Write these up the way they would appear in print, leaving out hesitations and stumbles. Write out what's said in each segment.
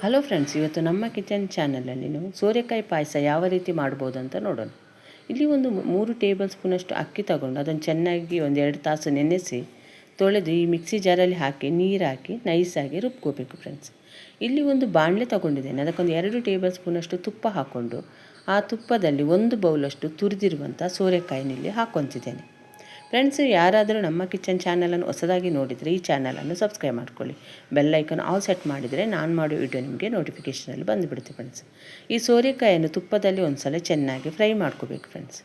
Hello friends, ಇವತ್ತು ನಮ್ಮ kitchen ಚಾನಲಲ್ಲಿ ನೀವು ಸೋರೆಕಾಯಿ ಪಾಯಸ ಯಾವ ರೀತಿ ಮಾಡ್ಬೋದು ಅಂತ ನೋಡೋಣ. ಇಲ್ಲಿ ಒಂದು 3 ಟೇಬಲ್ ಸ್ಪೂನಷ್ಟು ಅಕ್ಕಿ ತಗೊಂಡು ಅದನ್ನು ಚೆನ್ನಾಗಿ 1-2 ತಾಸು ನೆನೆಸಿ ತೊಳೆದು ಈ ಮಿಕ್ಸಿ ಜಾರಲ್ಲಿ ಹಾಕಿ ನೀರು ಹಾಕಿ ನೈಸಾಗಿ ರುಬ್ಕೋಬೇಕು ಫ್ರೆಂಡ್ಸ್. ಇಲ್ಲಿ ಒಂದು ಬಾಣಲೆ ತಗೊಂಡಿದ್ದೇನೆ, ಅದಕ್ಕೊಂದು 2 ಟೇಬಲ್ ಸ್ಪೂನಷ್ಟು ತುಪ್ಪ ಹಾಕ್ಕೊಂಡು ಆ ತುಪ್ಪದಲ್ಲಿ 1 ಬೌಲಷ್ಟು ತುರಿದಿರುವಂಥ ಸೋರೆಕಾಯಿನಲ್ಲಿ ಹಾಕ್ಕೊತಿದ್ದೇನೆ. ಫ್ರೆಂಡ್ಸ್, ಯಾರಾದರೂ ನಮ್ಮ ಕಿಚನ್ ಚಾನಲನ್ನು ಹೊಸದಾಗಿ ನೋಡಿದರೆ ಈ ಚಾನಲನ್ನು ಸಬ್ಸ್ಕ್ರೈಬ್ ಮಾಡ್ಕೊಳ್ಳಿ. ಬೆಲ್ ಐಕನ್ ಆಲ್ ಸೆಟ್ ಮಾಡಿದರೆ ನಾನು ಮಾಡೋ ವಿಡಿಯೋ ನಿಮಗೆ ನೋಟಿಫಿಕೇಷನಲ್ಲಿ ಬಂದುಬಿಡುತ್ತೆ ಫ್ರೆಂಡ್ಸ್. ಈ ಸೋರೆಕಾಯಿಯನ್ನು ತುಪ್ಪದಲ್ಲಿ ಒಂದು ಸಲ ಚೆನ್ನಾಗಿ ಫ್ರೈ ಮಾಡ್ಕೋಬೇಕು ಫ್ರೆಂಡ್ಸ್.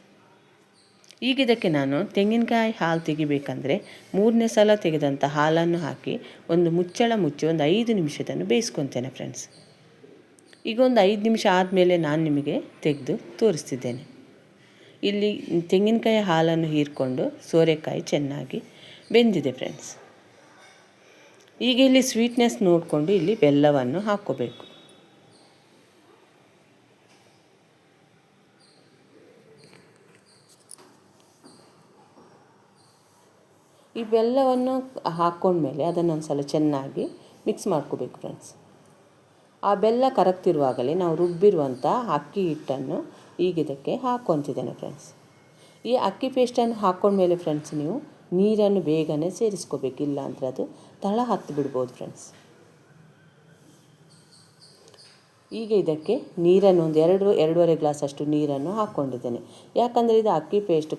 ಈಗ ಇದಕ್ಕೆ ನಾನು ತೆಂಗಿನಕಾಯಿ ಹಾಲು ತೆಗಿಬೇಕಂದ್ರೆ 3ನೇ ಸಲ ತೆಗೆದಂಥ ಹಾಲನ್ನು ಹಾಕಿ ಒಂದು ಮುಚ್ಚಳ ಮುಚ್ಚಿ ಒಂದು 5 ನಿಮಿಷದನ್ನು ಬೇಯಿಸ್ಕೊತೇನೆ ಫ್ರೆಂಡ್ಸ್. ಈಗ ಒಂದು 5 ನಿಮಿಷ ಆದಮೇಲೆ ನಾನು ನಿಮಗೆ ತೆಗೆದು ತೋರಿಸ್ತಿದ್ದೇನೆ. ಇಲ್ಲಿ ತೆಂಗಿನಕಾಯಿ ಹಾಲನ್ನು ಹೀರಿಕೊಂಡು ಸೋರೆಕಾಯಿ ಚೆನ್ನಾಗಿ ಬೆಂದಿದೆ ಫ್ರೆಂಡ್ಸ್. ಈಗ ಇಲ್ಲಿ ಸ್ವೀಟ್ನೆಸ್ ನೋಡಿಕೊಂಡು ಇಲ್ಲಿ ಬೆಲ್ಲವನ್ನು ಹಾಕ್ಕೋಬೇಕು. ಈ ಬೆಲ್ಲವನ್ನು ಹಾಕ್ಕೊಂಡ್ಮೇಲೆ ಅದನ್ನೊಂದು ಸಲ ಚೆನ್ನಾಗಿ ಮಿಕ್ಸ್ ಮಾಡ್ಕೋಬೇಕು ಫ್ರೆಂಡ್ಸ್. ಆ ಬೆಲ್ಲ ಕರಗ್ತಿರುವಾಗಲೇ ನಾವು ರುಬ್ಬಿರುವಂಥ ಅಕ್ಕಿ ಹಿಟ್ಟನ್ನು ಈಗ ಇದಕ್ಕೆ ಹಾಕ್ಕೊತಿದ್ದೇನೆ ಫ್ರೆಂಡ್ಸ್. ಈ ಅಕ್ಕಿ ಪೇಸ್ಟನ್ನು ಹಾಕ್ಕೊಂಡ್ಮೇಲೆ ಫ್ರೆಂಡ್ಸ್ ನೀವು ನೀರನ್ನು ಬೇಗನೆ ಸೇರಿಸ್ಕೋಬೇಕಿಲ್ಲ ಅಂದರೆ ಅದು ತಳ ಹತ್ತಿ ಬಿಡ್ಬೋದು ಫ್ರೆಂಡ್ಸ್. ಈಗ ಇದಕ್ಕೆ ನೀರನ್ನು ಒಂದು 2-2.5 ಗ್ಲಾಸಷ್ಟು ನೀರನ್ನು ಹಾಕ್ಕೊಂಡಿದ್ದೇನೆ. ಯಾಕಂದರೆ ಇದು ಅಕ್ಕಿ ಪೇಸ್ಟ್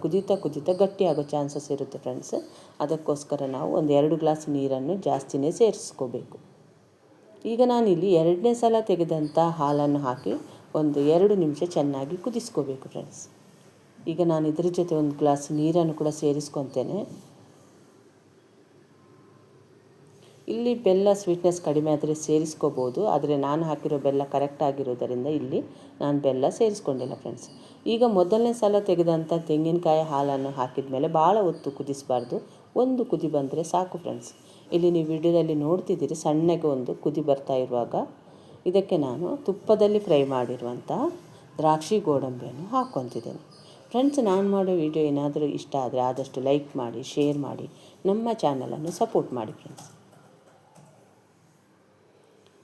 ಕುದೀತಾ ಗಟ್ಟಿಯಾಗೋ ಚಾನ್ಸಸ್ ಇರುತ್ತೆ ಫ್ರೆಂಡ್ಸ್. ಅದಕ್ಕೋಸ್ಕರ ನಾವು ಒಂದು 2 ಗ್ಲಾಸ್ ನೀರನ್ನು ಜಾಸ್ತಿನೇ ಸೇರಿಸ್ಕೋಬೇಕು. ಈಗ ನಾನಿಲ್ಲಿ 2ನೇ ಸಲ ತೆಗೆದಂಥ ಹಾಲನ್ನು ಹಾಕಿ ಒಂದು 2 ನಿಮಿಷ ಚೆನ್ನಾಗಿ ಕುದಿಸ್ಕೋಬೇಕು ಫ್ರೆಂಡ್ಸ್. ಈಗ ನಾನು ಇದ್ರ ಜೊತೆ 1 ಗ್ಲಾಸ್ ನೀರನ್ನು ಕೂಡ ಸೇರಿಸ್ಕೊತೇನೆ. ಇಲ್ಲಿ ಬೆಲ್ಲ ಸ್ವೀಟ್ನೆಸ್ ಕಡಿಮೆ ಆದರೆ ಸೇರಿಸ್ಕೋಬೋದು, ಆದರೆ ನಾನು ಹಾಕಿರೋ ಬೆಲ್ಲ ಕರೆಕ್ಟ್ ಆಗಿರೋದರಿಂದ ಇಲ್ಲಿ ನಾನು ಬೆಲ್ಲ ಸೇರಿಸ್ಕೊಂಡಿಲ್ಲ ಫ್ರೆಂಡ್ಸ್. ಈಗ ಮೊದಲನೇ ಸಲ ತೆಗೆದಂಥ ತೆಂಗಿನಕಾಯಿ ಹಾಲನ್ನು ಹಾಕಿದ ಮೇಲೆ ಭಾಳ ಹೊತ್ತು ಕುದಿಸಬಾರ್ದು, 1 ಕುದಿ ಬಂದರೆ ಸಾಕು ಫ್ರೆಂಡ್ಸ್. ಇಲ್ಲಿ ನೀವು ವಿಡಿಯೋದಲ್ಲಿ ನೋಡ್ತಿದ್ದೀರಿ, ಸಣ್ಣಗೆ ಒಂದು ಕುದಿ ಬರ್ತಾ ಇರುವಾಗ ಇದಕ್ಕೆ ನಾನು ತುಪ್ಪದಲ್ಲಿ ಫ್ರೈ ಮಾಡಿರುವಂಥ ದ್ರಾಕ್ಷಿ ಗೋಡಂಬಿಯನ್ನು ಹಾಕ್ಕೊತಿದ್ದೇನೆ. ಫ್ರೆಂಡ್ಸ್, ನಾನು ಮಾಡೋ ವಿಡಿಯೋ ಏನಾದರೂ ಇಷ್ಟ ಆದರೆ ಆದಷ್ಟು ಲೈಕ್ ಮಾಡಿ, ಶೇರ್ ಮಾಡಿ, ನಮ್ಮ ಚಾನಲನ್ನು ಸಪೋರ್ಟ್ ಮಾಡಿ ಫ್ರೆಂಡ್ಸ್.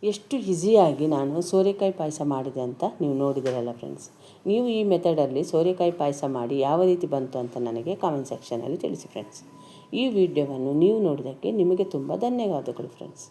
ಎಷ್ಟು ಈಸಿಯಾಗಿ ನಾನು ಸೋರೆಕಾಯಿ ಪಾಯಸ ಮಾಡಿದೆ ಅಂತ ನೀವು ನೋಡಿದಿರಲ್ಲ ಫ್ರೆಂಡ್ಸ್. ನೀವು ಈ ಮೆಥಡಲ್ಲಿ ಸೋರೆಕಾಯಿ ಪಾಯಸ ಮಾಡಿ ಯಾವ ರೀತಿ ಬಂತು ಅಂತ ನನಗೆ ಕಾಮೆಂಟ್ ಸೆಕ್ಷನಲ್ಲಿ ತಿಳಿಸಿ ಫ್ರೆಂಡ್ಸ್. ಈ ವಿಡಿಯೋವನ್ನು ನೀವು ನೋಡಿದ್ದಕ್ಕೆ ನಿಮಗೆ ತುಂಬ ಧನ್ಯವಾದಗಳು ಫ್ರೆಂಡ್ಸ್.